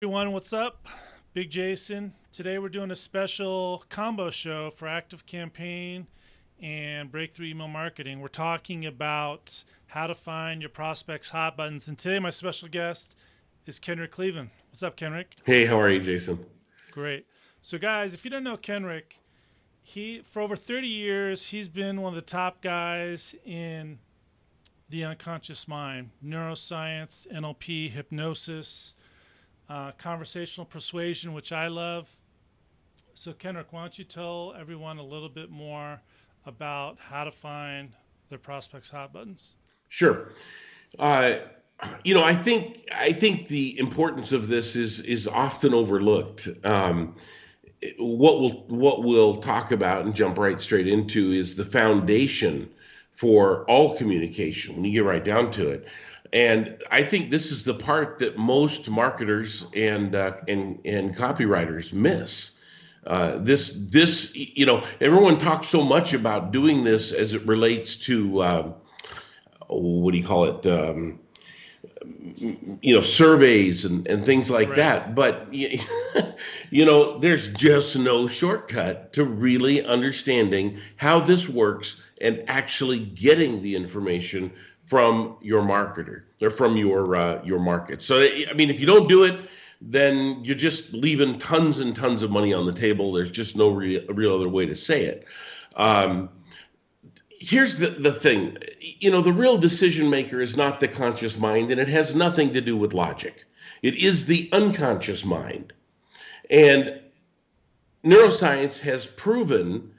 Everyone, what's up? Big Jason. Today we're doing a special combo show for ActiveCampaign and Breakthrough Email Marketing. We're talking about how to find your prospects' hot buttons. And today my special guest is Kenrick Cleveland. What's up, Kenrick? Hey, how are you, Jason? Great. So guys, if you don't know Kenrick, he for over 30 years he's been one of the top guys in the unconscious mind, neuroscience, NLP, hypnosis, conversational persuasion, which I love. So, Kenrick, why don't you tell everyone a little bit more about how to find their prospects' hot buttons? Sure. Uh, I think the importance of this is often overlooked. What we'll talk about and jump right straight into is the foundation for all communication when you get right down to it. And I think this is the part that most marketers and copywriters miss. Everyone talks so much about doing this as it relates to what do you call it? Surveys and things like Right. that. But there's just no shortcut to really understanding how this works and actually getting the information from your marketer or from your market. So I mean, if you don't do it, then you're just leaving tons and tons of money on the table. There's just no real other way to say it. Um, Here's the thing. The real decision maker is not the conscious mind, and it has nothing to do with logic. It is the unconscious mind. And neuroscience has proven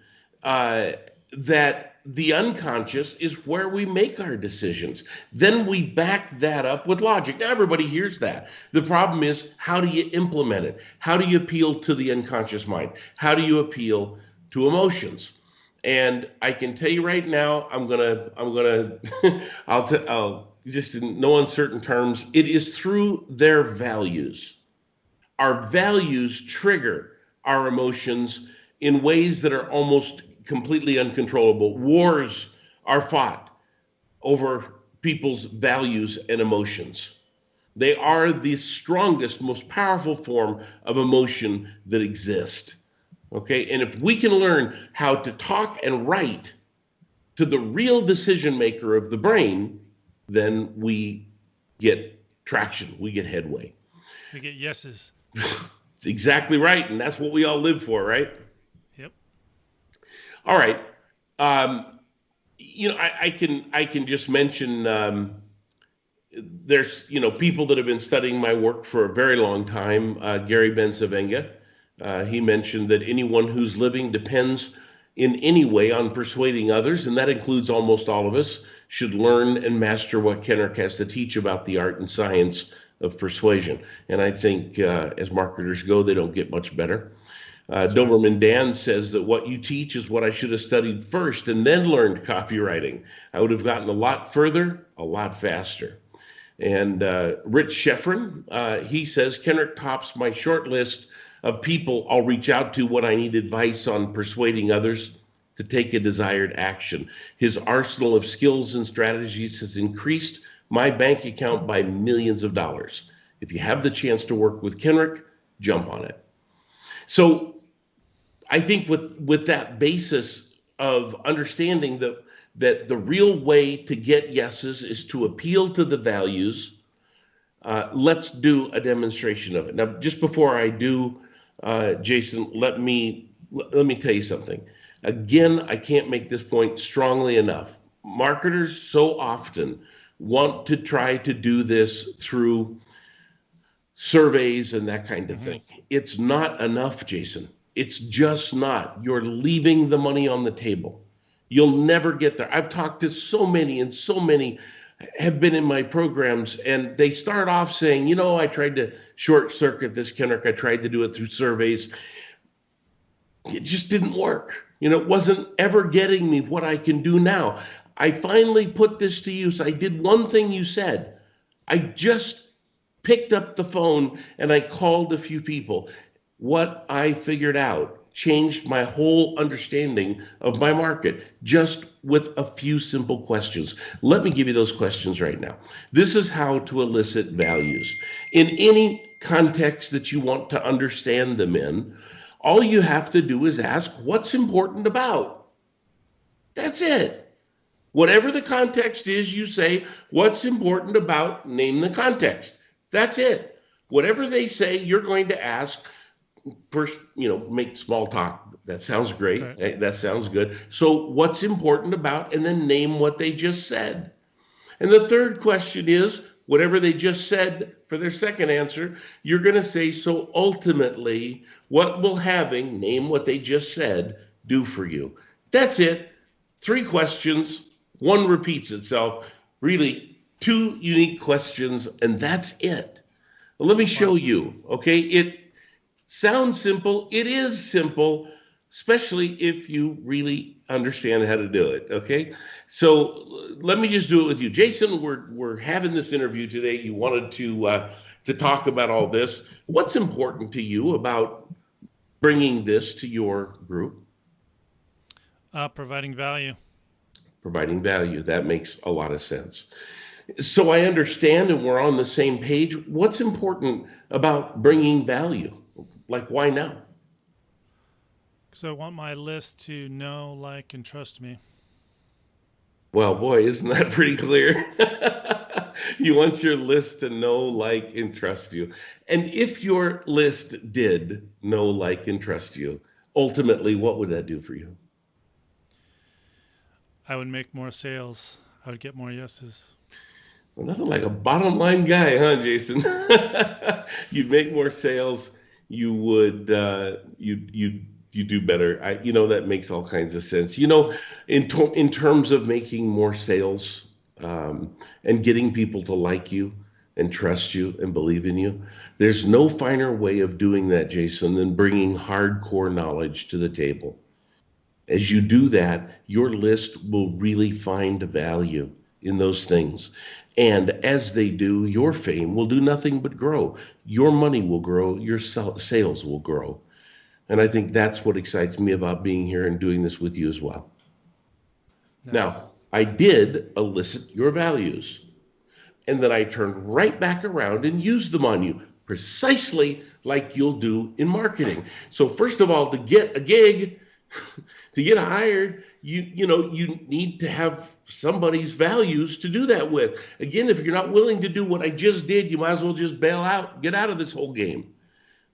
that the unconscious is where we make our decisions. Then we back that up with logic. Now, everybody hears that. The problem is, how do you implement it? How do you appeal to the unconscious mind? How do you appeal to emotions? And I can tell you right now, I'll just in no uncertain terms, it is through their values. Our values trigger our emotions in ways that are almost completely uncontrollable. Wars are fought over people's values and emotions. They are the strongest, most powerful form of emotion that exists. Okay. And if we can learn how to talk and write to the real decision maker of the brain, then we get traction, we get headway. We get yeses. It's exactly right. And that's what we all live for, right? Yep. All right. I can just mention there's people that have been studying my work for a very long time. Gary Bensavenga, he mentioned that anyone who's living depends in any way on persuading others, and that includes almost all of us, should learn and master what Kenrick has to teach about the art and science of persuasion. And I think as marketers go, they don't get much better. That's right. Doberman Dan says that what you teach is what I should have studied first and then learned copywriting. I would have gotten a lot further, a lot faster. And Rich Sheffrin, he says, Kenrick tops my short list of people I'll reach out to when I need advice on persuading others to take a desired action. His arsenal of skills and strategies has increased my bank account by millions of dollars. If you have the chance to work with Kenrick, jump on it. So I think with that basis of understanding that the real way to get yeses is to appeal to the values, let's do a demonstration of it. Now, just before I do, Jason, let me tell you something. Again, I can't make this point strongly enough. Marketers so often want to try to do this through surveys and that kind of thing. It's not enough, Jason. It's just not. You're leaving the money on the table. You'll never get there. I've talked to so many, and so many have been in my programs, and they start off saying, I tried to short circuit this, Kenrick. I tried to do it through surveys. It just didn't work. It wasn't ever getting me what I can do now. I finally put this to use. I did one thing you said. I just picked up the phone and I called a few people. What I figured out changed my whole understanding of my market just with a few simple questions. Let me give you those questions right now. This is how to elicit values. In any context that you want to understand them in, all you have to do is ask, what's important about? That's it. Whatever the context is, you say, what's important about, name the context. That's it. Whatever they say, you're going to ask, first, make small talk. That sounds great. Okay. That sounds good. So what's important about, and then name what they just said. And the third question is, whatever they just said for their second answer, you're going to say, so ultimately, what will having, name what they just said, do for you? That's it. 3 questions, 1 repeats itself. Really, 2 unique questions, and that's it. Well, let me show you, okay? It sounds simple. It is simple, especially if you really understand how to do it, okay? So let me just do it with you. Jason, we're having this interview today. You wanted to talk about all this. What's important to you about bringing this to your group? Providing value. Providing value. That makes a lot of sense. So I understand, and we're on the same page. What's important about bringing value? Like, why now? Because I want my list to know, like, and trust me. Well, boy, isn't that pretty clear? You want your list to know, like, and trust you. And if your list did know, like, and trust you, ultimately, what would that do for you? I would make more sales. I would get more yeses. Well, nothing like a bottom line guy, huh, Jason? You'd make more sales. You would you do better. That makes all kinds of sense. In terms of making more sales, and getting people to like you and trust you and believe in you, there's no finer way of doing that, Jason, than bringing hardcore knowledge to the table. As you do that, your list will really find value in those things. And as they do, your fame will do nothing but grow. Your money will grow. Your sales will grow. And I think that's what excites me about being here and doing this with you as well. Nice. Now, I did elicit your values, and then I turned right back around and used them on you, precisely like you'll do in marketing. So first of all, to get a gig, to get hired, you need to have somebody's values to do that with. Again, if you're not willing to do what I just did, you might as well just bail out, get out of this whole game.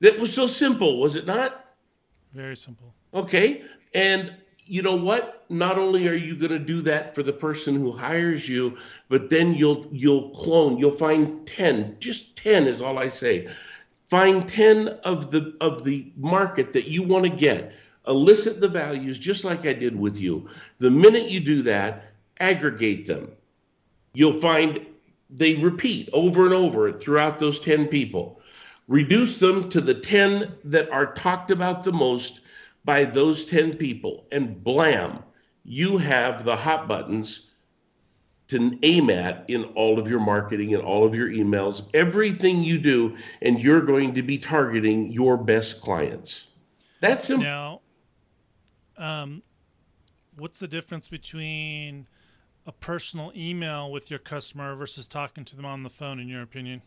That was so simple, was it not? Very simple. Okay. And you know what? Not only are you going to do that for the person who hires you, but then you'll find 10, just 10 is all I say. Find 10 of the market that you want to get. Elicit the values just like I did with you. The minute you do that, aggregate them. You'll find they repeat over and over throughout those 10 people. Reduce them to the 10 that are talked about the most by those 10 people, and blam, you have the hot buttons to aim at in all of your marketing and all of your emails, everything you do, and you're going to be targeting your best clients. That's simple. Now, what's the difference between a personal email with your customer versus talking to them on the phone, in your opinion?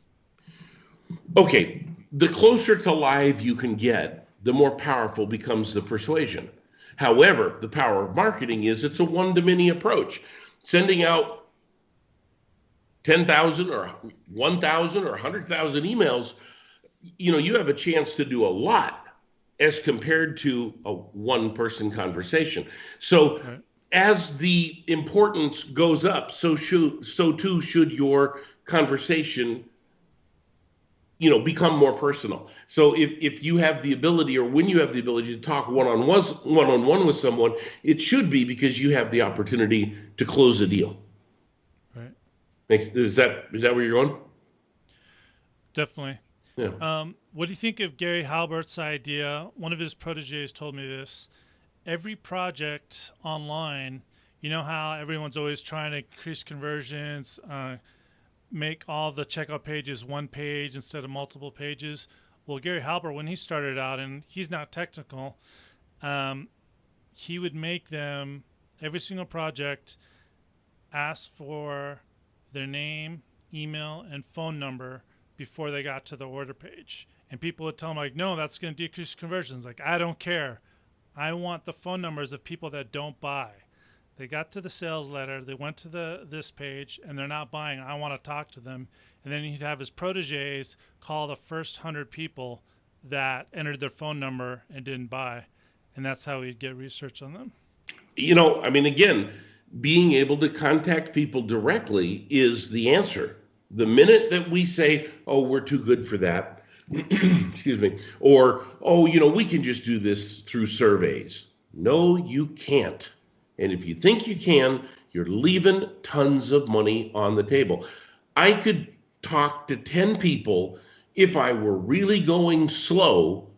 Okay, the closer to live you can get, the more powerful becomes the persuasion. However, the power of marketing is it's a one-to-many approach. Sending out 10,000 or 1,000 or 100,000 emails, you have a chance to do a lot as compared to a one-person conversation. So Right. as the importance goes up, so too should your conversation become more personal. So if you have the ability, or when you have the ability to talk one-on-one with someone, it should be because you have the opportunity to close a deal. Right. Is that where you're going? Definitely. Yeah. What do you think of Gary Halbert's idea? One of his proteges told me this. Every project online, you know how everyone's always trying to increase conversions, make all the checkout pages one page instead of multiple pages. Well, Gary Halbert, when he started out, and he's not technical, he would make them, every single project, ask for their name, email, and phone number before they got to the order page. And people would tell them, like, no, that's going to decrease conversions. Like, I don't care. I want the phone numbers of people that don't buy. They got to the sales letter, they went to this page, and they're not buying. I want to talk to them. And then he'd have his proteges call the first 100 people that entered their phone number and didn't buy. And that's how he'd get research on them. Again, being able to contact people directly is the answer. The minute that we say, oh, we're too good for that, excuse me, or, oh, we can just do this through surveys. No, you can't. And if you think you can, you're leaving tons of money on the table. I could talk to 10 people. If I were really going slow,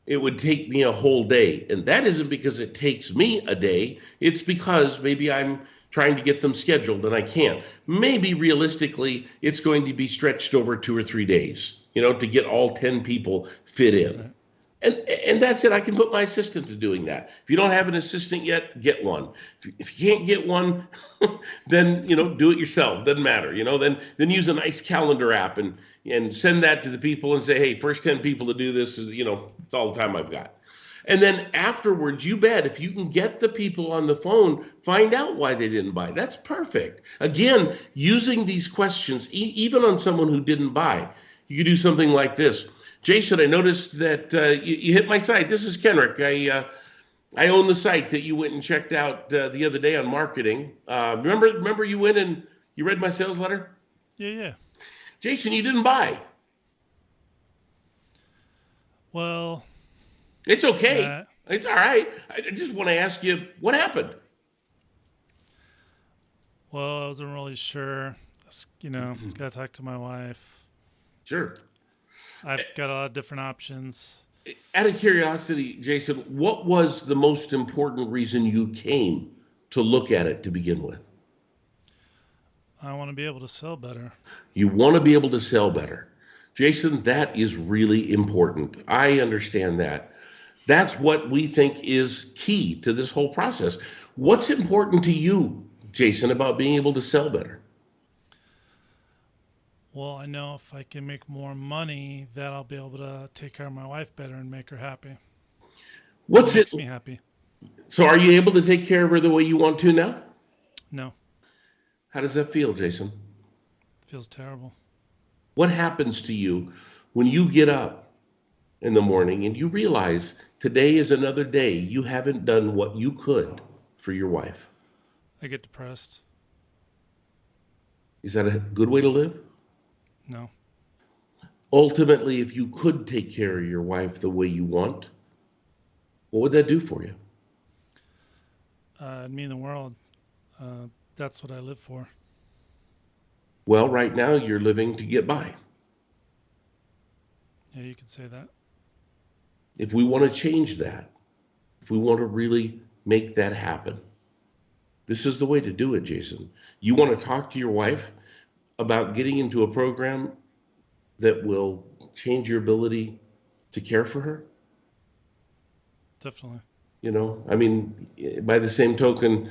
it would take me a whole day. And that isn't because it takes me a day. It's because maybe I'm trying to get them scheduled and I can't. Maybe realistically, it's going to be stretched over 2 or 3 days, to get all 10 people fit in. Right. And that's it. I can put my assistant to doing that. If you don't have an assistant yet, get one. If you can't get one, then do it yourself. Doesn't matter. Then use a nice calendar app and send that to the people and say, hey, first 10 people to do this is it's all the time I've got. And then afterwards, you bet if you can get the people on the phone, find out why they didn't buy. That's perfect. Again, using these questions, even on someone who didn't buy, you could do something like this. Jason, I noticed that you hit my site. This is Kenrick. I own the site that you went and checked out the other day on marketing. Remember you went and you read my sales letter? Yeah. Jason, you didn't buy. Well, it's okay. It's all right. I just want to ask you, what happened? Well, I wasn't really sure. Got to talk to my wife. Sure. I've got a lot of different options. Out of curiosity, Jason, what was the most important reason you came to look at it to begin with? I want to be able to sell better. You want to be able to sell better. Jason, that is really important. I understand that. That's what we think is key to this whole process. What's important to you, Jason, about being able to sell better? Well, I know if I can make more money, that I'll be able to take care of my wife better and make her happy. It makes me happy. So are you able to take care of her the way you want to now? No. How does that feel, Jason? Feels terrible. What happens to you when you get up in the morning and you realize today is another day you haven't done what you could for your wife? I get depressed. Is that a good way to live? No. Ultimately, if you could take care of your wife the way you want, what would that do for you? It'd mean the world. That's what I live for. Well, right now you're living to get by. Yeah, you could say that. If we want to change that, if we want to really make that happen, this is the way to do it, Jason. You want to talk to your wife about getting into a program that will change your ability to care for her? Definitely. By the same token,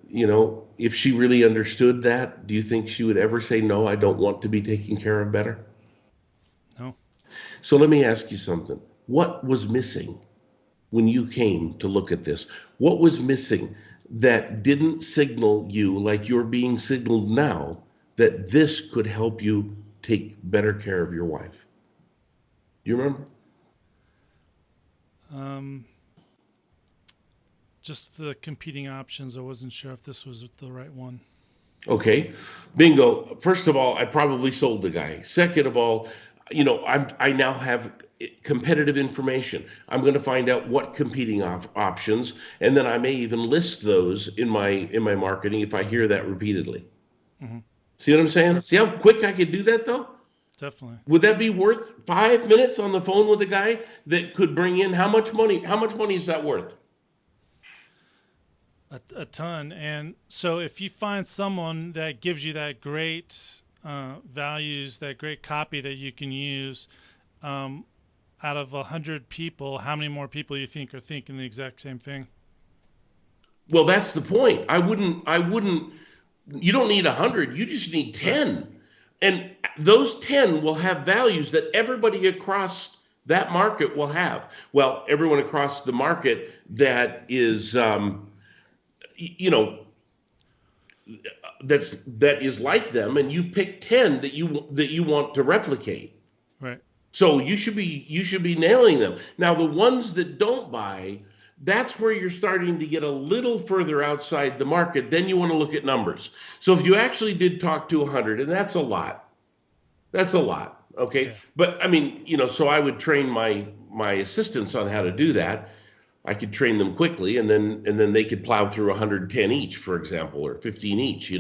if she really understood that, do you think she would ever say, no, I don't want to be taken care of better? No. So let me ask you something. What was missing when you came to look at this? What was missing that didn't signal you like you're being signaled now that this could help you take better care of your wife? Do you remember? Just the competing options. I wasn't sure if this was the right one. Okay, bingo. First of all, I probably sold the guy. Second of all, I now have competitive information. I'm going to find out what competing options, and then I may even list those in my marketing if I hear that repeatedly. Mm-hmm. See what I'm saying? Sure. See how quick I could do that, though? Definitely. Would that be worth 5 minutes on the phone with a guy that could bring in how much money? How much money is that worth? A ton. And so if you find someone that gives you that great values, that great copy that you can use, out of 100 people, how many more people you think are thinking the exact same thing? Well, that's the point. I wouldn't. You don't need 100. You just need 10. And those 10 will have values that everybody across that market will have. Well, everyone across the market that is, you know, that is like them, and you've picked 10 that you want to replicate. Right. So you should be nailing them. Now, the ones that don't buy, that's where you're starting to get a little further outside the market. Then you want to look at numbers. So if you actually did talk to 100, and that's a lot. That's a lot. Okay. Yeah. But I mean, so I would train my assistants on how to do that. I could train them quickly, and then they could plow through 110 each, for example, or 15 each.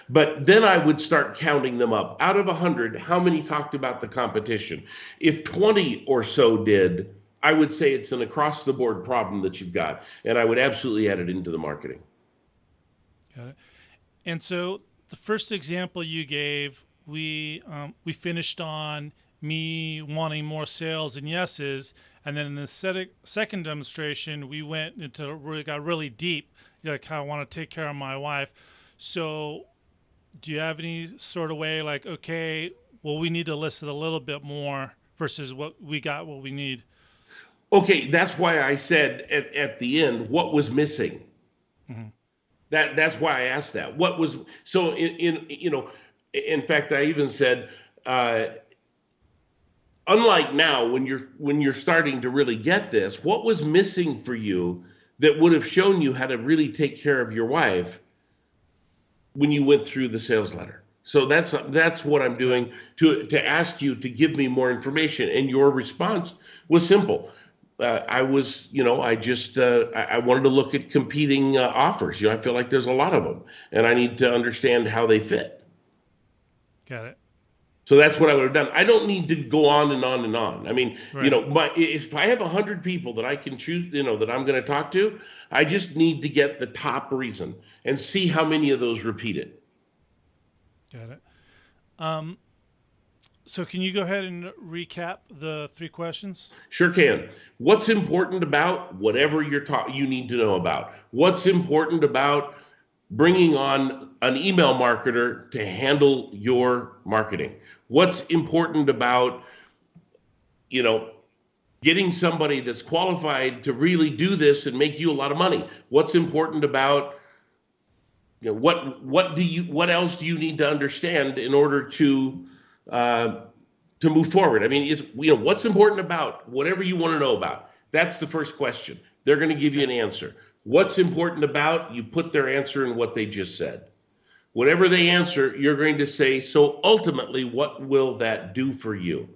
But then I would start counting them up. Out of 100, how many talked about the competition? If 20 or so did, I would say it's an across the board problem that you've got, and I would absolutely add it into the marketing. Got it. And so the first example you gave, we finished on me wanting more sales and yeses, and then in the second demonstration, we got really deep, like how I want to take care of my wife. So, do you have any sort of way, like, okay, well, we need to list it a little bit more versus what we need? Okay, that's why I said at the end, what was missing? Mm-hmm. That's why I asked that. What was so in fact, I even said, unlike now, when you're starting to really get this, what was missing for you that would have shown you how to really take care of your wife when you went through the sales letter? So that's what I'm doing to ask you to give me more information. And your response was simple. I wanted to look at competing offers. I feel like there's a lot of them, and I need to understand how they fit. Got it. So that's what I would have done. I don't need to go on and on and on. I mean, Right. if I have 100 people that I can choose, that I'm going to talk to, I just need to get the top reason and see how many of those repeat it. Got it. So can you go ahead and recap the 3 questions? Sure can. What's important about whatever you need to know about? What's important about bringing on an email marketer to handle your marketing? What's important about, getting somebody that's qualified to really do this and make you a lot of money? What's important about, what else do you need to understand in order to move forward? I mean, what's important about whatever you want to know about? That's the first question. They're going to give you an answer. What's important about, you put their answer in what they just said. Whatever they answer, you're going to say, so ultimately, what will that do for you?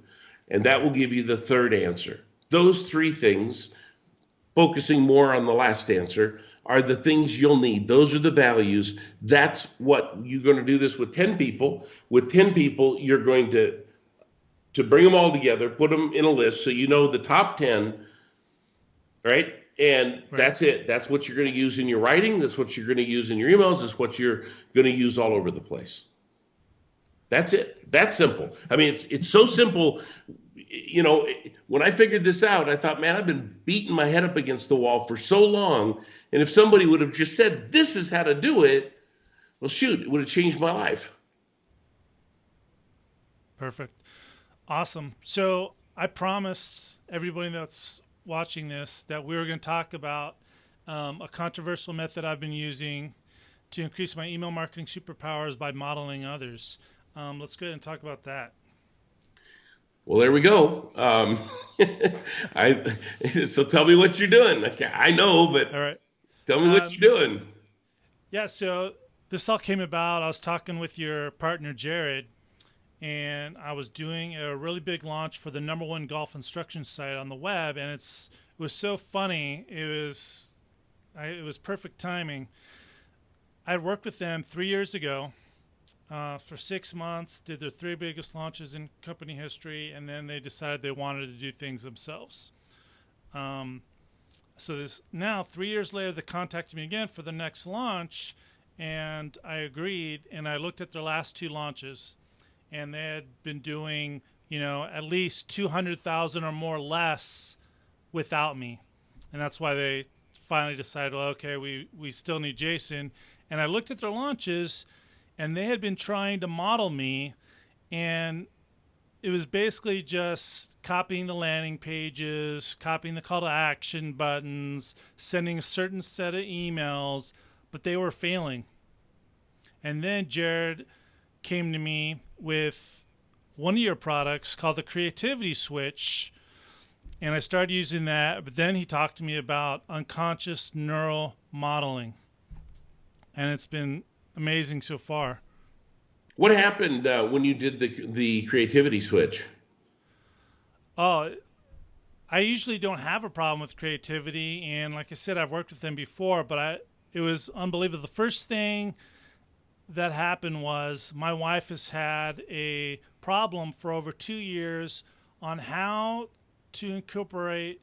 And that will give you the third answer. Those 3 things, focusing more on the last answer, are the things you'll need. Those are the values. That's what you're going to do this with 10 people. With 10 people, you're going to bring them all together, put them in a list so you know the top 10, right? And that's it. That's what you're going to use in your writing. That's what you're going to use in your emails. That's what you're going to use all over the place. That's it. That's simple. I mean, it's so simple. When I figured this out, I thought, man, I've been beating my head up against the wall for so long. And if somebody would have just said, this is how to do it, well, shoot, it would have changed my life. Perfect. Awesome. So I promised everybody that's watching this that we were going to talk about a controversial method I've been using to increase my email marketing superpowers by modeling others. Let's go ahead and talk about that. Well, there we go. So tell me what you're doing. Okay, I know, but all right. Tell me what you're doing. Yeah, so this all came about. I was talking with your partner, Jared, and I was doing a really big launch for the #1 golf instruction site on the web, and it was so funny. It was perfect timing. I had worked with them 3 years ago for 6 months, did their 3 biggest launches in company history, and then they decided they wanted to do things themselves. So now 3 years later, they contacted me again for the next launch, and I agreed, and I looked at their last 2 launches, and they had been doing, at least 200,000 or more less without me. And that's why they finally decided, well, okay, we still need Jason. And I looked at their launches, and they had been trying to model me, And it was basically just copying the landing pages, copying the call to action buttons, sending a certain set of emails, but they were failing. And then Jared came to me with one of your products called the Creativity Switch, and I started using that. But then he talked to me about unconscious neural modeling, and it's been amazing so far. What happened when you did the creativity switch? Oh, I usually don't have a problem with creativity, and like I said, I've worked with them before, but it was unbelievable. The first thing that happened was my wife has had a problem for over 2 years on how to incorporate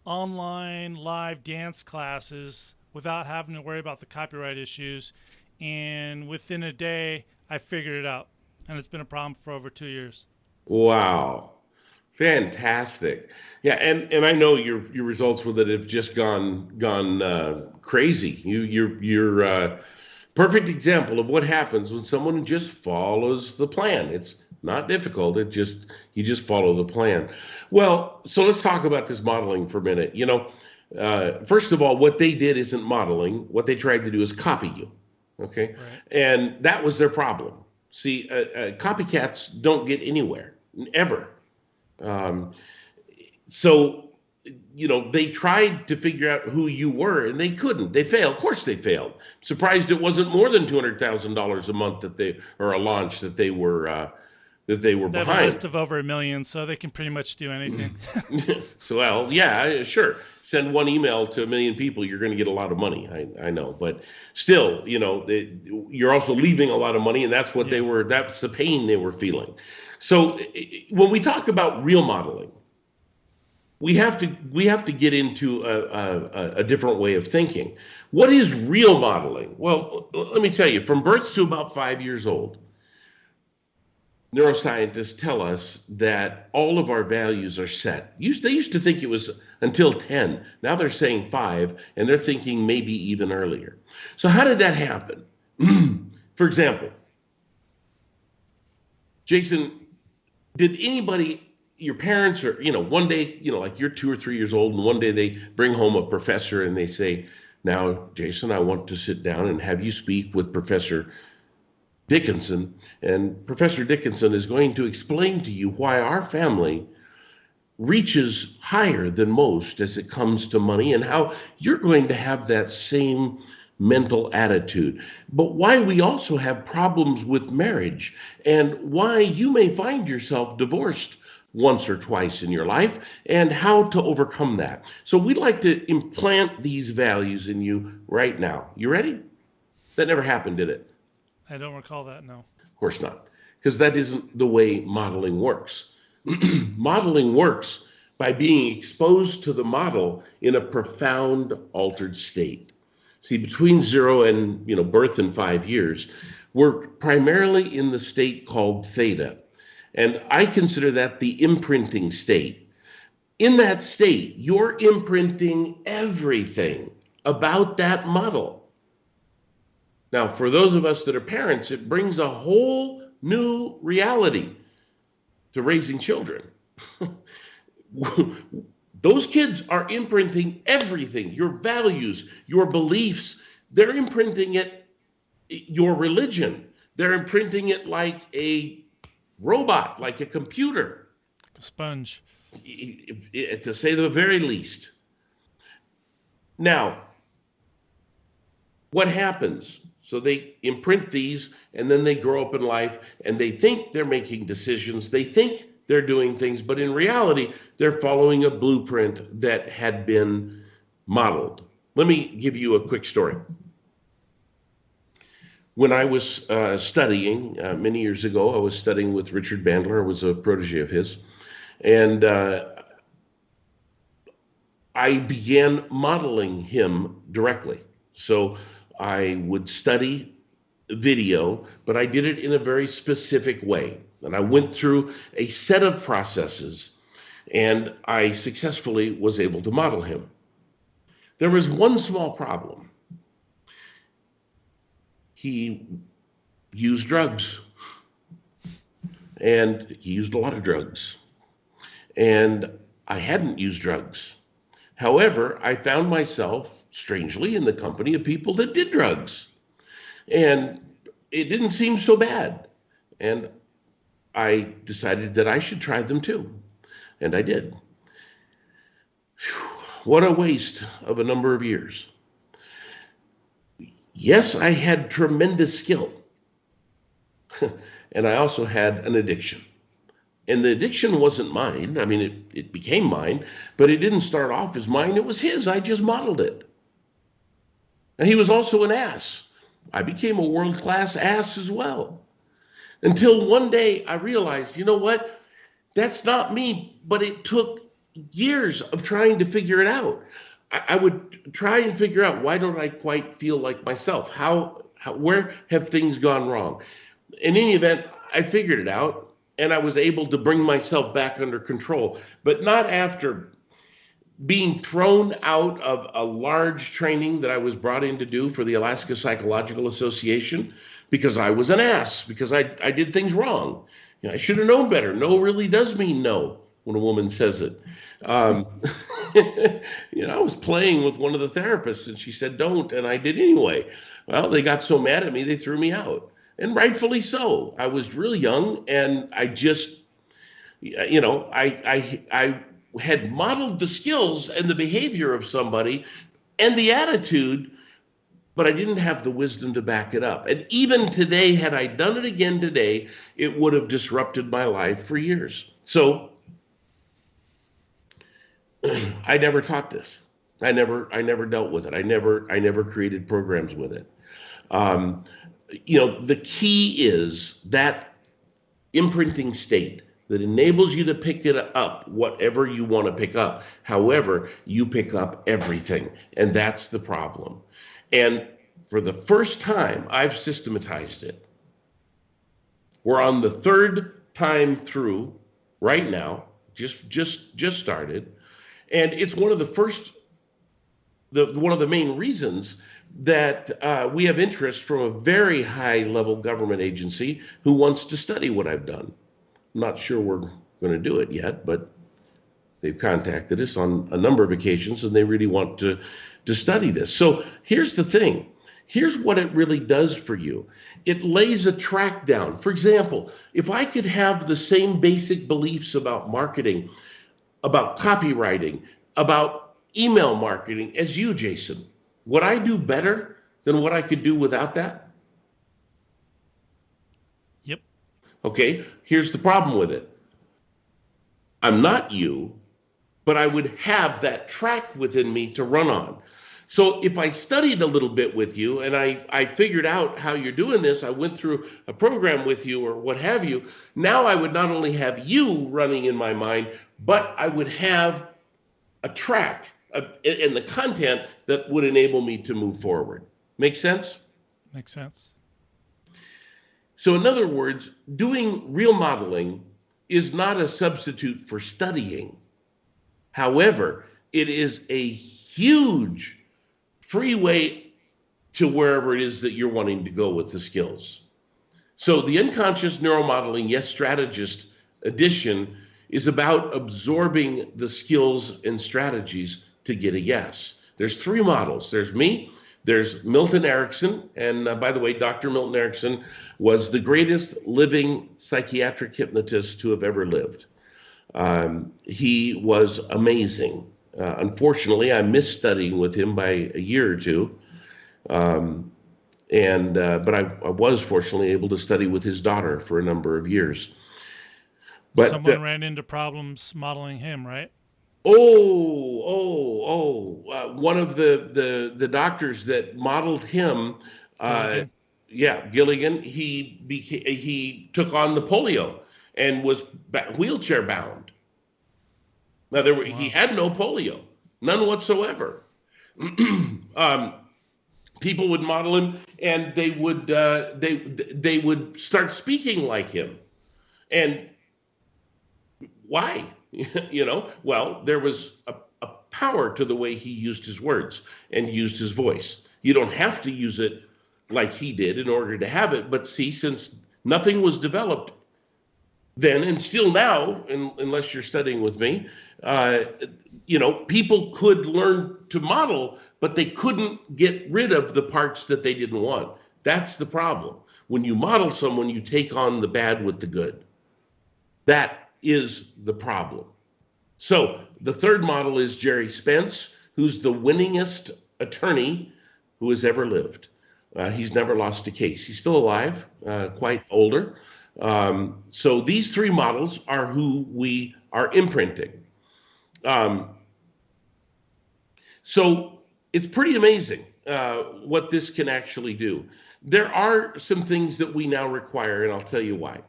online live dance classes without having to worry about the copyright issues. And within a day, I figured it out. And it's been a problem for over 2 years. Wow. Fantastic. Yeah, and I know your results with it have just gone crazy. You're perfect example of what happens when someone just follows the plan. It's not difficult. You just follow the plan. Well, so let's talk about this modeling for a minute. First of all, what they did isn't modeling. What they tried to do is copy you. Okay, Right. and that was their problem. See, copycats don't get anywhere ever. Um, so, they tried to figure out who you were, and they couldn't. They failed. Of course, they failed. Surprised it wasn't more than $200,000 a month or a launch that they were They have a behind. list of over 1 million, so they can pretty much do anything. So, well, yeah, sure. Send one email to 1 million people, you're going to get a lot of money. I know, but still, you're also leaving a lot of money, and that's what Yeah. that's the pain they were feeling. So, when we talk about real modeling, we have to get into a different way of thinking. What is real modeling? Well, let me tell you, from birth to about 5 years old, neuroscientists tell us that all of our values are set. They used to think it was until 10. Now they're saying 5, and they're thinking maybe even earlier. So how did that happen? For example, Jason, did anybody, your parents, or one day, like you're 2 or 3 years old, and one day they bring home a professor and they say, "Now, Jason, I want to sit down and have you speak with Professor Dickinson, and Professor Dickinson is going to explain to you why our family reaches higher than most as it comes to money, and how you're going to have that same mental attitude, but why we also have problems with marriage, and why you may find yourself divorced once or twice in your life, and how to overcome that." So we'd like to implant these values in you right now. You ready? That never happened, did it? I don't recall that, no. Of course not, because that isn't the way modeling works. Modeling works by being exposed to the model in a profound altered state. See, between 0 and birth and 5 years, we're primarily in the state called theta, and I consider that the imprinting state. In that state, you're imprinting everything about that model. Now, for those of us that are parents, it brings a whole new reality to raising children. Those kids are imprinting everything, your values, your beliefs. They're imprinting it, your religion. They're imprinting it like a robot, like a computer, Like a sponge. to say the very least. Now, what happens? So they imprint these, and then they grow up in life, and they think they're making decisions. They think they're doing things, but in reality, they're following a blueprint that had been modeled. Let me give you a quick story. When I was studying many years ago, I was studying with Richard Bandler. I was a protege of his. And I began modeling him directly. So I would study video, but I did it in a very specific way. And I went through a set of processes, and I successfully was able to model him. There was one small problem. He used drugs. and he used a lot of drugs. And I hadn't used drugs. However, I found myself strangely in the company of people that did drugs. And it didn't seem so bad. And I decided that I should try them too. And I did. Whew, what a waste of a number of years. Yes, I had tremendous skill. And I also had an addiction. And the addiction wasn't mine. I mean, it became mine, but it didn't start off as mine. It was his. I just modeled it. And he was also an ass. I became a world-class ass as well. Until one day I realized, you know what? That's not me, but it took years of trying to figure it out. I would try and figure out, why don't I quite feel like myself? Where have things gone wrong? In any event, I figured it out. And I was able to bring myself back under control, but not after being thrown out of a large training that I was brought in to do for the Alaska Psychological Association, because I was an ass, because I did things wrong. I should have known better. No really does mean no when a woman says it. I was playing with one of the therapists and she said, don't, and I did anyway. Well, they got so mad at me, they threw me out. And rightfully so. I was really young, and I just, I had modeled the skills and the behavior of somebody and the attitude, but I didn't have the wisdom to back it up. And even today, had I done it again today, it would have disrupted my life for years. So I never taught this. I never dealt with it. I never created programs with it. The key is that imprinting state that enables you to pick it up, whatever you want to pick up. However, you pick up everything, and that's the problem. And for the first time, I've systematized it. We're on the third time through right now, just started, and it's one of the main reasons that we have interest from a very high level government agency who wants to study what I've done. I'm not sure we're going to do it yet, but they've contacted us on a number of occasions and they really want to study this. So here's the thing. Here's what it really does for you. It lays a track down. For example, if I could have the same basic beliefs about marketing, about copywriting, about email marketing as you, Jason, would I do better than what I could do without that? Yep. Okay, here's the problem with it. I'm not you, but I would have that track within me to run on. So if I studied a little bit with you and I figured out how you're doing this, I went through a program with you or what have you, now I would not only have you running in my mind, but I would have a track and the content that would enable me to move forward. Make sense? Makes sense. So in other words, doing real modeling is not a substitute for studying. However, it is a huge free way to wherever it is that you're wanting to go with the skills. So the unconscious neuromodeling Yes Strategist edition is about absorbing the skills and strategies to get a yes. There's three models. There's me, there's Milton Erickson, and by the way, Dr. Milton Erickson was the greatest living psychiatric hypnotist to have ever lived. He was amazing. Unfortunately, I missed studying with him by a year or two, but I was fortunately able to study with his daughter for a number of years. But someone ran into problems modeling him, right? One of the doctors that modeled him, Gilligan, he took on the polio and was wheelchair bound. Now he had no polio, none whatsoever. People would model him, and they would start speaking like him, and why? Well, there was a power to the way he used his words and used his voice. You don't have to use it like he did in order to have it, but see, since nothing was developed then, and still now, unless you're studying with me, people could learn to model, but they couldn't get rid of the parts that they didn't want. That's the problem. When you model someone, you take on the bad with the good. That is the problem. So the third model is Jerry Spence, who's the winningest attorney who has ever lived. He's never lost a case. He's still alive, quite older. So these three models are who we are imprinting. So it's pretty amazing what this can actually do. There are some things that we now require, and I'll tell you why.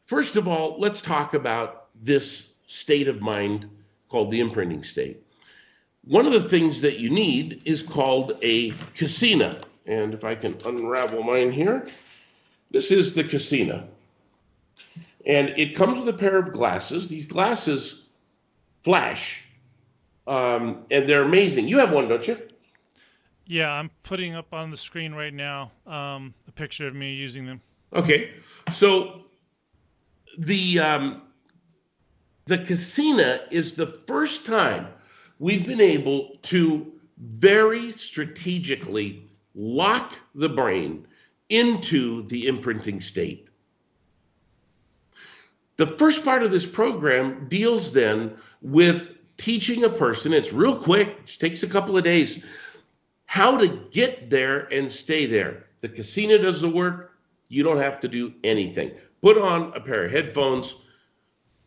First of all, let's talk about this state of mind called the imprinting state. One of the things that you need is called a Cocina. And if I can unravel mine here, this is the Cocina. And it comes with a pair of glasses. These glasses flash, and they're amazing. You have one, don't you? Yeah, I'm putting up on the screen right now a picture of me using them. Okay, so the Cocina is the first time we've been able to very strategically lock the brain into the imprinting state. The first part of this program deals then with teaching a person, it's real quick, it takes a couple of days, how to get there and stay there. The Cocina does the work. You don't have to do anything. Put on a pair of headphones,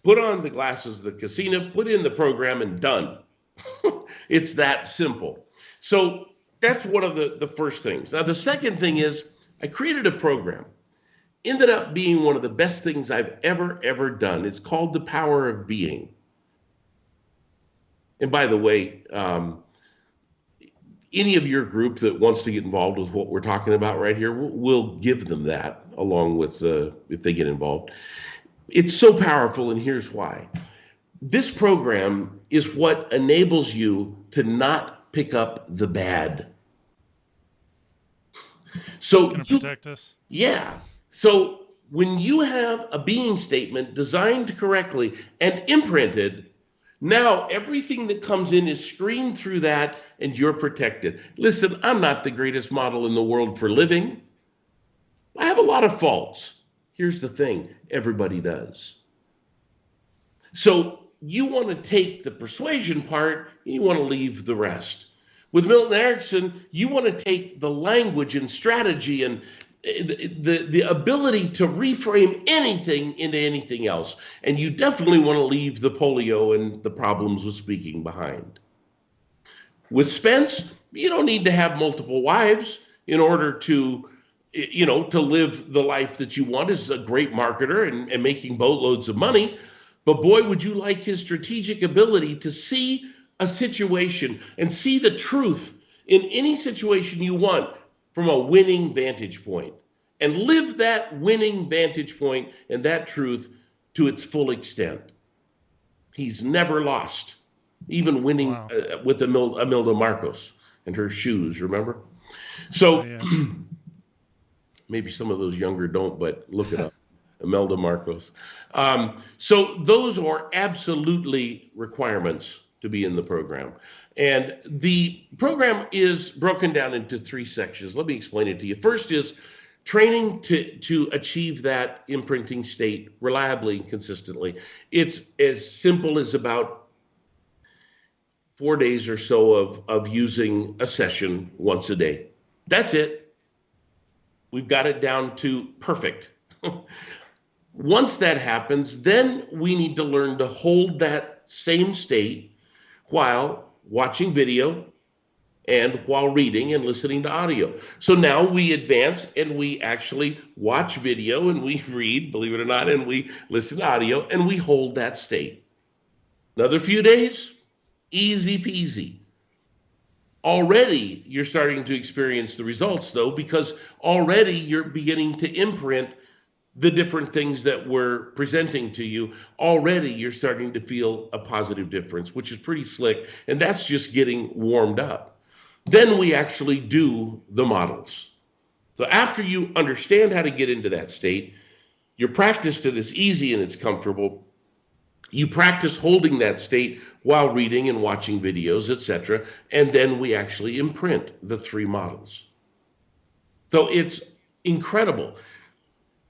put on the glasses of the Cocina, put in the program, and done. It's that simple. So that's one of the first things. Now, the second thing is I created a program. Ended up being one of the best things I've ever done. It's called The Power of Being. And by the way, any of your group that wants to get involved with what we're talking about right here, we'll give them that along with if they get involved. It's so powerful, and here's why. This program is what enables you to not pick up the bad. So it's going to protect us. Yeah. So when you have a being statement designed correctly and imprinted, now everything that comes in is screened through that and you're protected. Listen, I'm not the greatest model in the world for living. I have a lot of faults. Here's the thing, everybody does. So you want to take the persuasion part and you want to leave the rest. With Milton Erickson, you want to take the language and strategy and the ability to reframe anything into anything else. And you definitely want to leave the polio and the problems with speaking behind. With Spence, you don't need to have multiple wives in order to live the life that you want as a great marketer and making boatloads of money. But boy, would you like his strategic ability to see a situation and see the truth in any situation you want from a winning vantage point and live that winning vantage point and that truth to its full extent. He's never lost, even winning with Imelda Marcos and her shoes, remember? So maybe some of those younger don't, but look it up. Imelda Marcos. So those are absolutely requirements to be in the program. And the program is broken down into three sections. Let me explain it to you. First is training to achieve that imprinting state reliably and consistently. It's as simple as about 4 days or so of using a session once a day. That's it. We've got it down to perfect. Once that happens, then we need to learn to hold that same state while watching video and while reading and listening to audio. So now we advance and we actually watch video and we read, believe it or not, and we listen to audio and we hold that state. Another few days, easy peasy. Already you're starting to experience the results though, because already you're beginning to imprint the different things that we're presenting to you. Already you're starting to feel a positive difference, which is pretty slick. And that's just getting warmed up. Then we actually do the models. So after you understand how to get into that state, You're practiced it, it's easy and it's comfortable. You practice holding that state while reading and watching videos, etc. And then we actually imprint the 3 models. So it's incredible.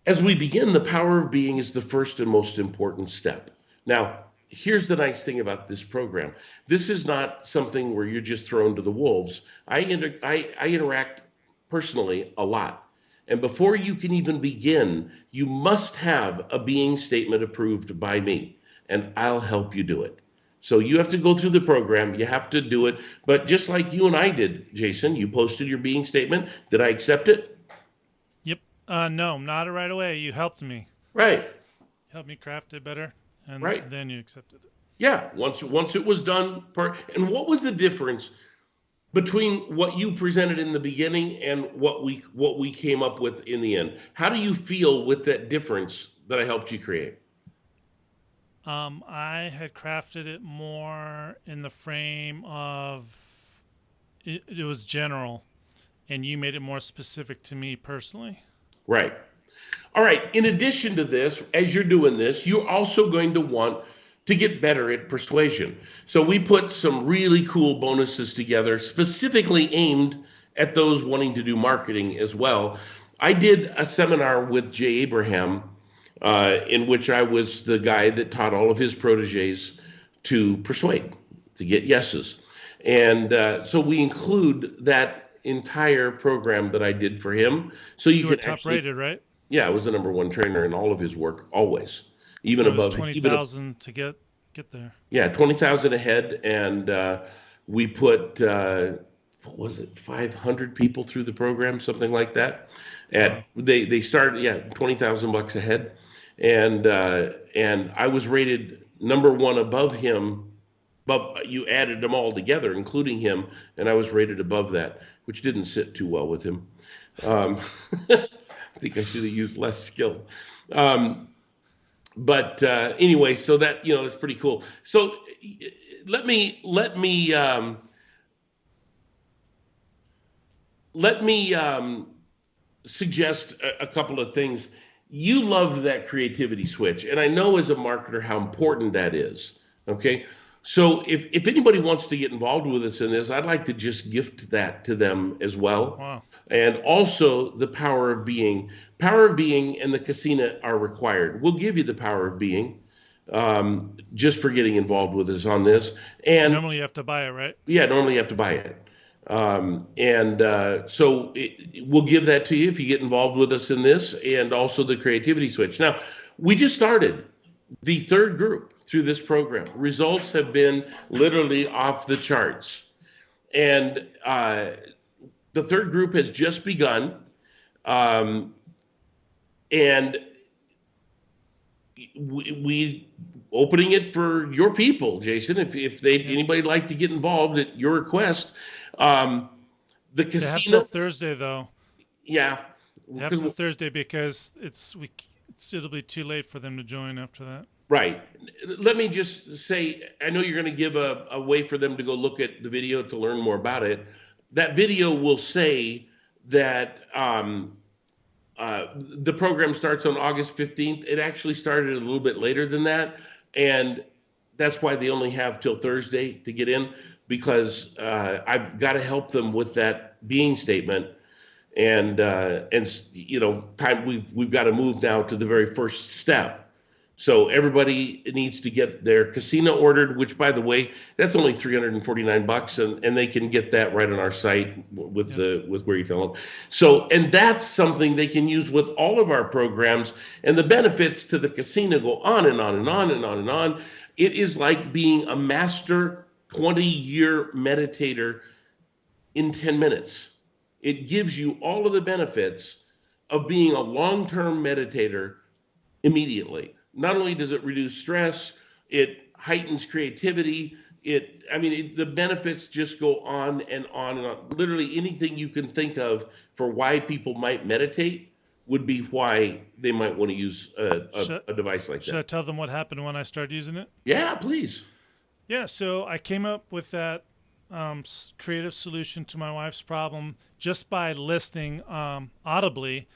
As we begin, the power of being is the first and most important step. Now, here's the nice thing about this program. This is not something where you're just thrown to the wolves. I interact personally a lot. And before you can even begin, you must have a being statement approved by me, and I'll help you do it. So you have to go through the program, you have to do it. But just like you and I did, Jason, you posted your being statement. Did I accept it? Yep. No, not right away. You helped me. Right. Helped me craft it better, and Right. then you accepted it. Yeah, once it was done. And what was the difference between what you presented in the beginning and what we came up with in the end? How do you feel with that difference that I helped you create? I had crafted it more in the frame of it was general, and you made it more specific to me personally. Right. All right. In addition to this, as you're doing this, you're also going to want to get better at persuasion. So we put some really cool bonuses together, specifically aimed at those wanting to do marketing as well. I did a seminar with Jay Abraham, in which I was the guy that taught all of his proteges to persuade, to get yeses. And so we include that entire program that I did for him. So You were top rated, right? Yeah, I was the #1 trainer in all of his work, always. Even It was above 20,000 to get there. Yeah, 20,000 ahead, and we put what was it, 500 people through the program, something like that. At they started, yeah, $20,000 ahead, and I was rated #1 above him. But you added them all together, including him, and I was rated above that, which didn't sit too well with him. I think I should have used less skill. But anyway, so that, is pretty cool. So let me suggest a couple of things. You love that creativity switch, and I know as a marketer how important that is. Okay, so if anybody wants to get involved with us in this, I'd like to just gift that to them as well. Wow. And also the power of being. Power of being and the Cocina are required. We'll give you the power of being, just for getting involved with us on this. And normally you have to buy it, right? Yeah, normally you have to buy it. So we'll give that to you if you get involved with us in this, and also the creativity switch. Now, we just started the 3rd group through this program. Results have been literally off the charts. And the 3rd group has just begun. And we opening it for your people, Jason. If anybody like to get involved at your request, the Cocina. They have till Thursday though. Yeah, they have till Thursday because it'll be too late for them to join after that. Right. Let me just say, I know you're going to give a way for them to go look at the video to learn more about it. That video will say that the program starts on August 15th. It actually started a little bit later than that, and that's why they only have till Thursday to get in, because I've got to help them with that being statement, and time we've got to move now to the very first step. So everybody needs to get their Cocina ordered, which, by the way, that's only $349, and they can get that right on our site with where you tell them. So, and that's something they can use with all of our programs, and the benefits to the Cocina go on and on and on and on and on. It is like being a master 20-year meditator in 10 minutes. It gives you all of the benefits of being a long-term meditator immediately. Not only does it reduce stress, it heightens creativity. The benefits just go on and on and on. Literally anything you can think of for why people might meditate would be why they might want to use a device like that. Should I tell them what happened when I started using it? Yeah, please. Yeah, so I came up with that creative solution to my wife's problem just by listening audibly.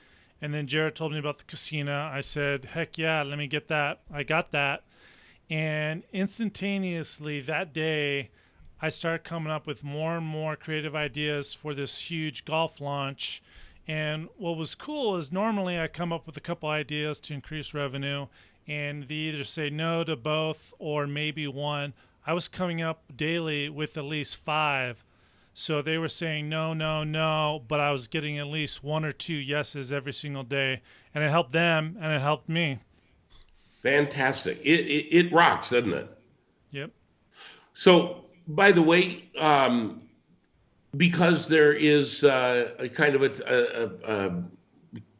And then Jared told me about the Cocina. I said, heck yeah, let me get that. I got that. And instantaneously that day, I started coming up with more and more creative ideas for this huge golf launch. And what was cool is normally I come up with a couple ideas to increase revenue, and they either say no to both or maybe one. I was coming up daily with at least 5. So they were saying no, no, no, but I was getting at least 1 or 2 yeses every single day. And it helped them and it helped me. Fantastic. It rocks, doesn't it? Yep. So, by the way, because there is a kind of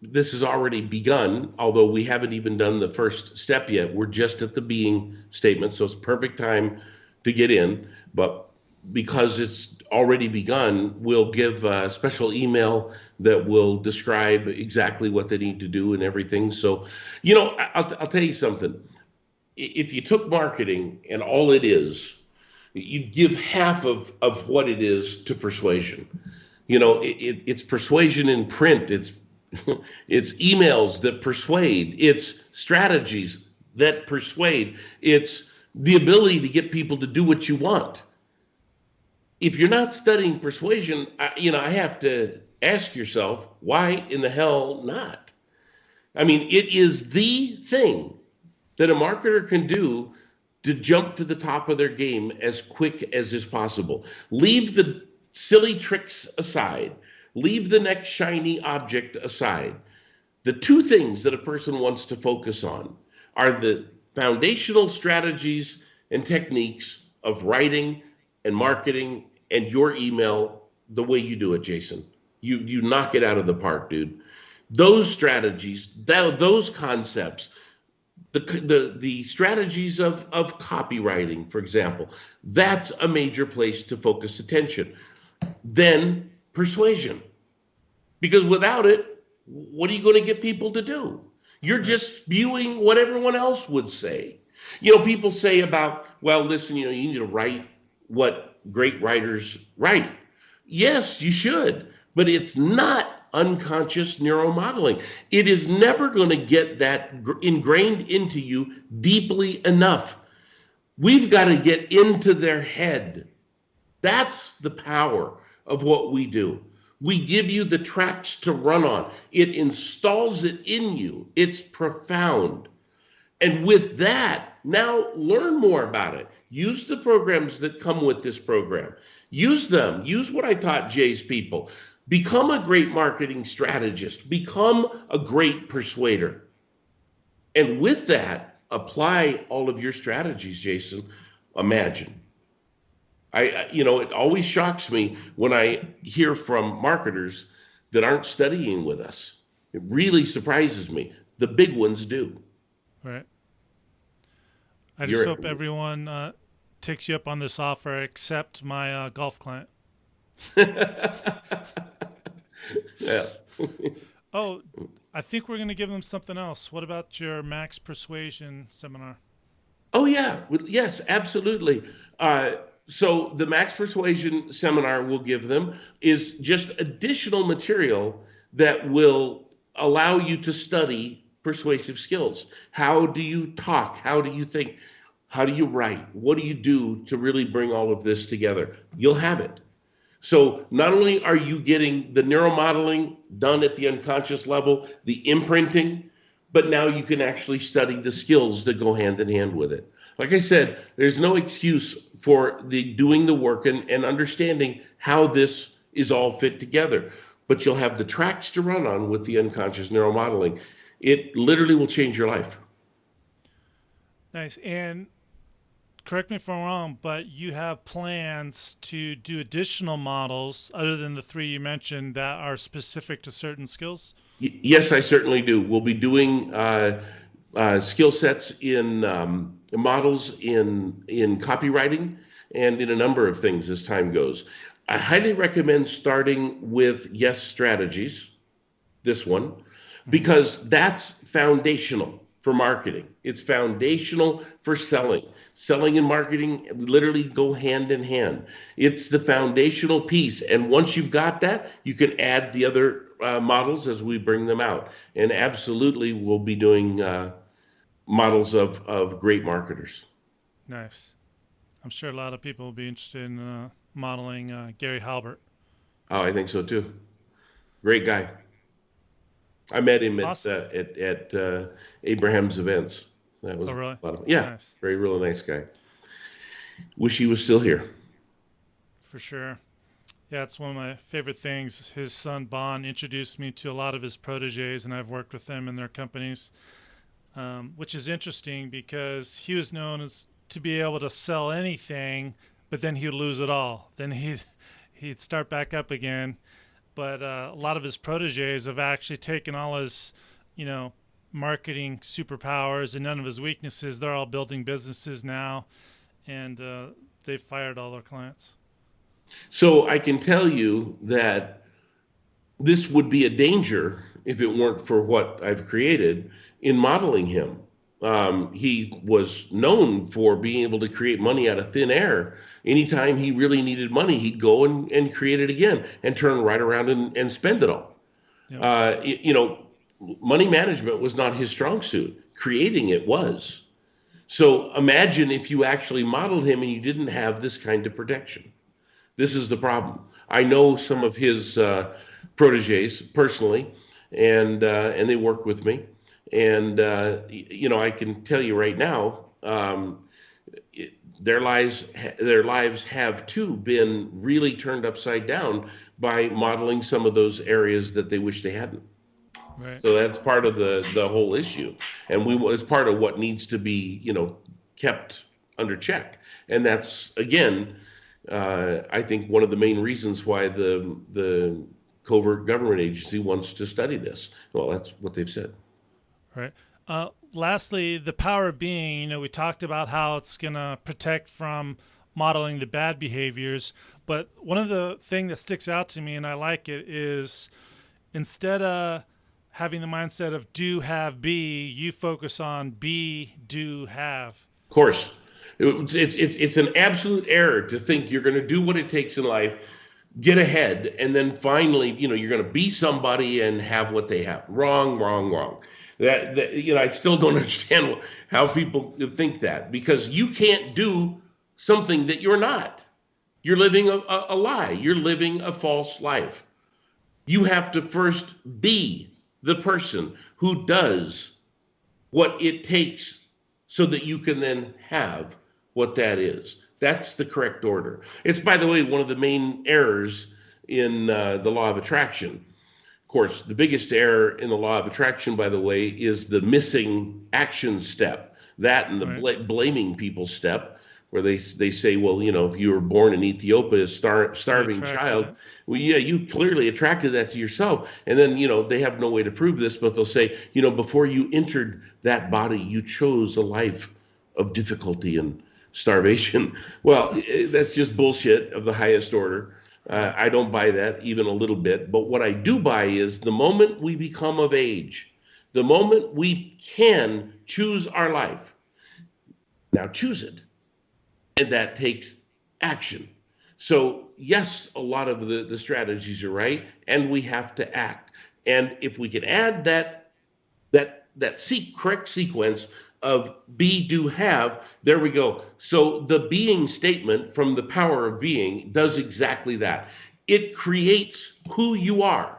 this has already begun, although we haven't even done the first step yet. We're just at the being statement, so it's perfect time to get in. But because it's already begun, we'll give a special email that will describe exactly what they need to do and everything. So, I'll tell you something. If you took marketing and all it is, you'd give half of what it is to persuasion. It's persuasion in print. It's emails that persuade. It's strategies that persuade. It's the ability to get people to do what you want. If you're not studying persuasion, I have to ask yourself, why in the hell not? I mean, it is the thing that a marketer can do to jump to the top of their game as quick as is possible. Leave the silly tricks aside. Leave the next shiny object aside. The 2 things that a person wants to focus on are the foundational strategies and techniques of writing and marketing and your email the way you do it, Jason. You knock it out of the park, dude. Those strategies, those concepts, the strategies of copywriting, for example, that's a major place to focus attention. Then persuasion. Because without it, what are you going to get people to do? You're just spewing what everyone else would say. People say about, well, listen, you need to write what great writers write. Yes, you should, but it's not unconscious neuromodeling. It is never going to get that ingrained into you deeply enough. We've got to get into their head. That's the power of what we do. We give you the tracks to run on. It installs it in you. It's profound. And with that, now learn more about it. Use the programs that come with this program. Use them. Use what I taught Jay's people. Become a great marketing strategist. Become a great persuader. And with that, apply all of your strategies, Jason. Imagine. It always shocks me when I hear from marketers that aren't studying with us. It really surprises me. The big ones do. Right. I just hope everyone takes you up on this offer, except my golf client. Yeah. Oh, I think we're going to give them something else. What about your Max Persuasion Seminar? Oh, yeah. Yes, absolutely. So the Max Persuasion Seminar we'll give them is just additional material that will allow you to study persuasive skills. How do you talk? How do you think? How do you write? What do you do to really bring all of this together? You'll have it. So not only are you getting the neuromodeling done at the unconscious level, the imprinting, but now you can actually study the skills that go hand in hand with it. Like I said, there's no excuse for doing the work and understanding how this is all fit together. But you'll have the tracks to run on with the unconscious neuromodeling. It literally will change your life. Nice. And correct me if I'm wrong, but you have plans to do additional models other than the 3 you mentioned that are specific to certain skills? Yes, I certainly do. We'll be doing skill sets in models in copywriting and in a number of things as time goes. I highly recommend starting with Yes Strategies, this one, because that's foundational for marketing. It's foundational for selling. Selling and marketing literally go hand in hand. It's the foundational piece. And once you've got that, you can add the other models as we bring them out. And absolutely, we'll be doing models of great marketers. Nice. I'm sure a lot of people will be interested in modeling Gary Halbert. Oh, I think so too. Great guy. I met him Awesome. at Abraham's events. That was Oh, really? a lot of, yeah, Nice. very really nice guy. Wish he was still here. For sure. Yeah, it's one of my favorite things. His son Bon introduced me to a lot of his proteges, and I've worked with them in their companies, which is interesting because he was known as to be able to sell anything, but then he'd lose it all. Then he'd start back up again. But a lot of his proteges have actually taken all his, you know, marketing superpowers and none of his weaknesses. They're all building businesses now, and they've fired all their clients. So I can tell you that this would be a danger if it weren't for what I've created in modeling him. He was known for being able to create money out of thin air. Anytime he really needed money, he'd go and create it again and turn right around and spend it all. Yep. Money management was not his strong suit. Creating it was. So imagine if you actually modeled him and you didn't have this kind of protection. This is the problem. I know some of his proteges personally, and they work with me. And I can tell you right now, their lives have too been really turned upside down by modeling some of those areas that they wish they hadn't. Right. So that's part of the whole issue, and it's part of what needs to be kept under check. And that's again, I think one of the main reasons why the covert government agency wants to study this. Well, that's what they've said. Right. Lastly, the power of being, we talked about how it's going to protect from modeling the bad behaviors. But one of the things that sticks out to me, and I like it, is instead of having the mindset of do, have, be, you focus on be, do, have. Of course. It's an absolute error to think you're going to do what it takes in life, get ahead, and then finally, you're going to be somebody and have what they have. Wrong, wrong, wrong. That I still don't understand how people think that, because you can't do something that you're not. You're living a lie. You're living a false life. You have to first be the person who does what it takes so that you can then have what that is. That's the correct order. It's, by the way, one of the main errors in the law of attraction. Of course, the biggest error in the law of attraction, by the way, is the missing action step. That and the blaming people step, where they say, well, if you were born in Ethiopia, starving child, well, yeah, you clearly attracted that to yourself. And then, they have no way to prove this, but they'll say, before you entered that body, you chose a life of difficulty and starvation. Well, that's just bullshit of the highest order. I don't buy that even a little bit. But what I do buy is the moment we become of age, the moment we can choose our life, now choose it. And that takes action. So yes, a lot of the strategies are right, and we have to act. And if we can add that correct sequence of be, do, have, there we go. So the being statement from the power of being does exactly that. It creates who you are.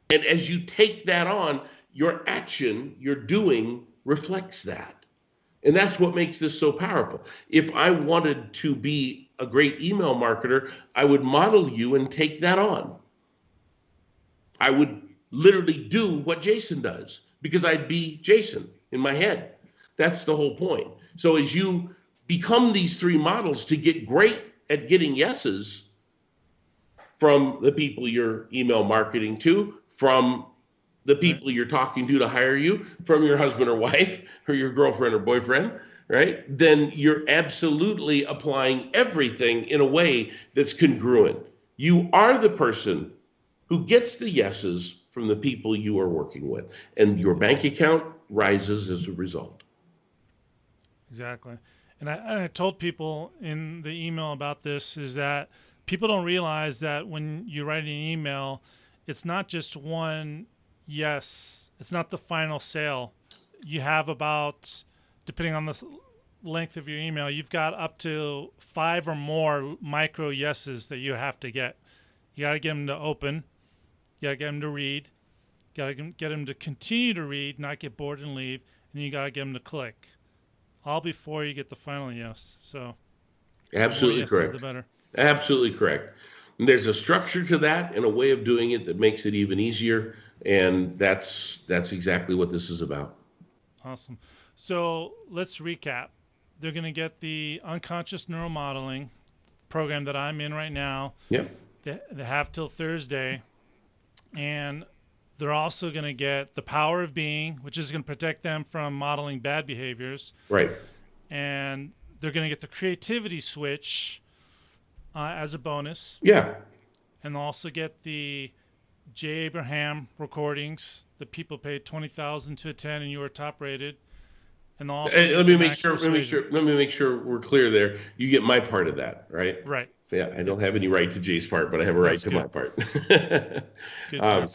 And as you take that on, your action, your doing reflects that. And that's what makes this so powerful. If I wanted to be a great email marketer, I would model you and take that on. I would literally do what Jason does because I'd be Jason in my head. That's the whole point. So as you become these three models to get great at getting yeses from the people you're email marketing to, from the people you're talking to hire you, from your husband or wife or your girlfriend or boyfriend, right? Then you're absolutely applying everything in a way that's congruent. You are the person who gets the yeses from the people you are working with, and your bank account rises as a result. Exactly. And I told people in the email about this is that people don't realize that when you write an email, it's not just one yes. It's not the final sale. You have about, depending on the length of your email, you've got up to 5 or more micro yeses that you have to get. You got to get them to open. You got to get them to read. You got to get them to continue to read, not get bored and leave. And you got to get them to click. All before you get the final yes. So, Absolutely the more yeses, correct. the better. Absolutely correct. And there's a structure to that and a way of doing it that makes it even easier. And that's exactly what this is about. Awesome. So let's recap. They're going to get the unconscious neuromodeling program that I'm in right now. Yep. They have till Thursday. And they're also going to get the power of being, which is going to protect them from modeling bad behaviors. Right. And they're going to get the creativity switch as a bonus. Yeah. And they'll also get the J. Abraham recordings that people paid $20,000 to attend, and you were top rated. And they'll also Let me make sure we're clear there. You get my part of that, right? Right. So yeah, I don't have any right to Jay's part, but I have a right to my part. So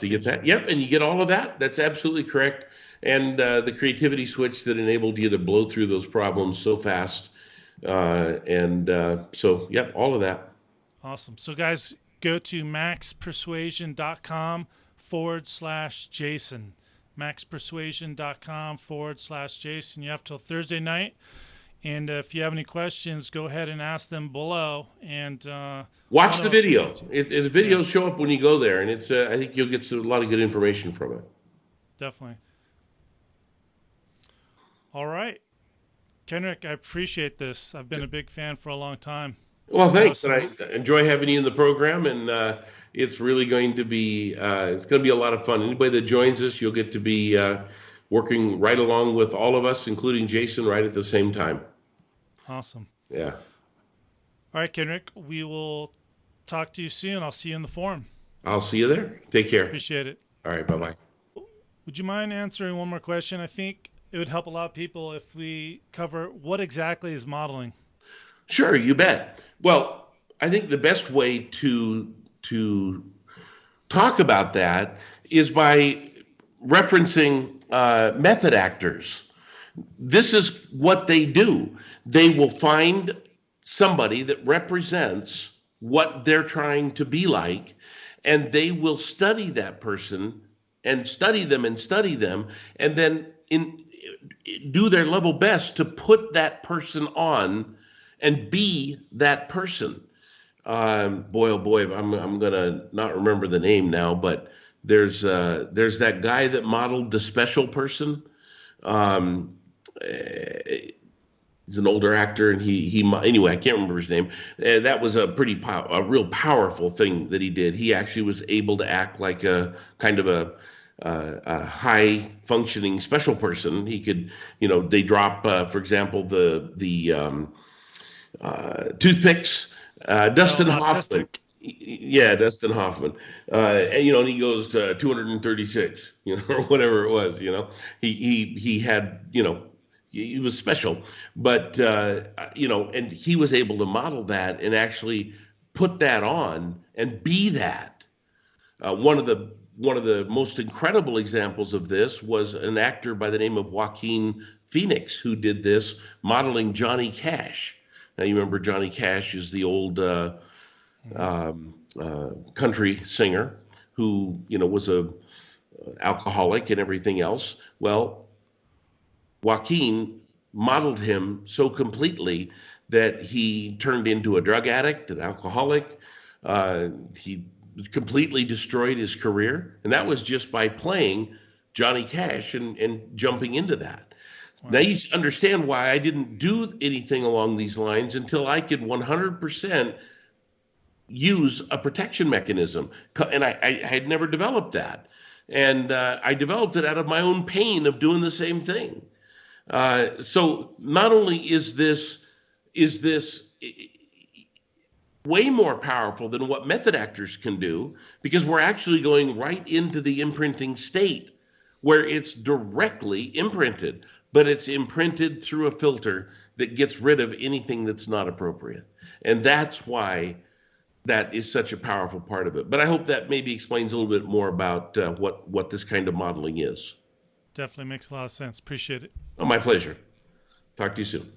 you get that. Yep, and you get all of that. That's absolutely correct. And the creativity switch that enabled you to blow through those problems so fast. So, yep, all of that. Awesome. So, guys, go to maxpersuasion.com/Jason. maxpersuasion.com/Jason. You have till Thursday night. And if you have any questions, go ahead and ask them below. And watch the video. The videos show up when you go there, and it's I think you'll get a lot of good information from it. Definitely. All right. Kenrick, I appreciate this. I've been a big fan for a long time. Well, thanks. And I enjoy having you in the program, and it's really going to be a lot of fun. Anybody that joins us, you'll get to be working right along with all of us, including Jason, right at the same time. Awesome. Yeah. All right, Kenrick, we will talk to you soon. I'll see you in the forum. I'll see you there. Take care. Appreciate it. All right. Bye-bye. Would you mind answering one more question? I think it would help a lot of people if we cover what exactly is modeling. Sure, you bet. Well, I think the best way to talk about that is by referencing method actors. This is what they do. They will find somebody that represents what they're trying to be like, and they will study that person and study them, and then do their level best to put that person on and be that person. Boy, oh boy, I'm gonna not remember the name now, but there's that guy that modeled the special person. He's an older actor, and he anyway, I can't remember his name. That was a real powerful thing that he did. He actually was able to act like a kind of a high functioning special person. He could, they drop, for example, the toothpicks. Dustin Hoffman. Yeah, Dustin Hoffman. And he goes 236, or whatever it was. He had, he was special, but and he was able to model that and actually put that on and be that. One of the most incredible examples of this was an actor by the name of Joaquin Phoenix, who did this modeling Johnny Cash. Now, you remember Johnny Cash is the old country singer who, was a alcoholic and everything else. Well, Joaquin modeled him so completely that he turned into a drug addict, an alcoholic. He completely destroyed his career, and that was just by playing Johnny Cash and jumping into that. Wow. Now you understand why I didn't do anything along these lines until I could 100% use a protection mechanism, and I had never developed that, and I developed it out of my own pain of doing the same thing. So not only is this way more powerful than what method actors can do, because we're actually going right into the imprinting state where it's directly imprinted, but it's imprinted through a filter that gets rid of anything that's not appropriate. And that's why that is such a powerful part of it. But I hope that maybe explains a little bit more about what this kind of modeling is. Definitely makes a lot of sense. Appreciate it. Oh, my pleasure. Talk to you soon.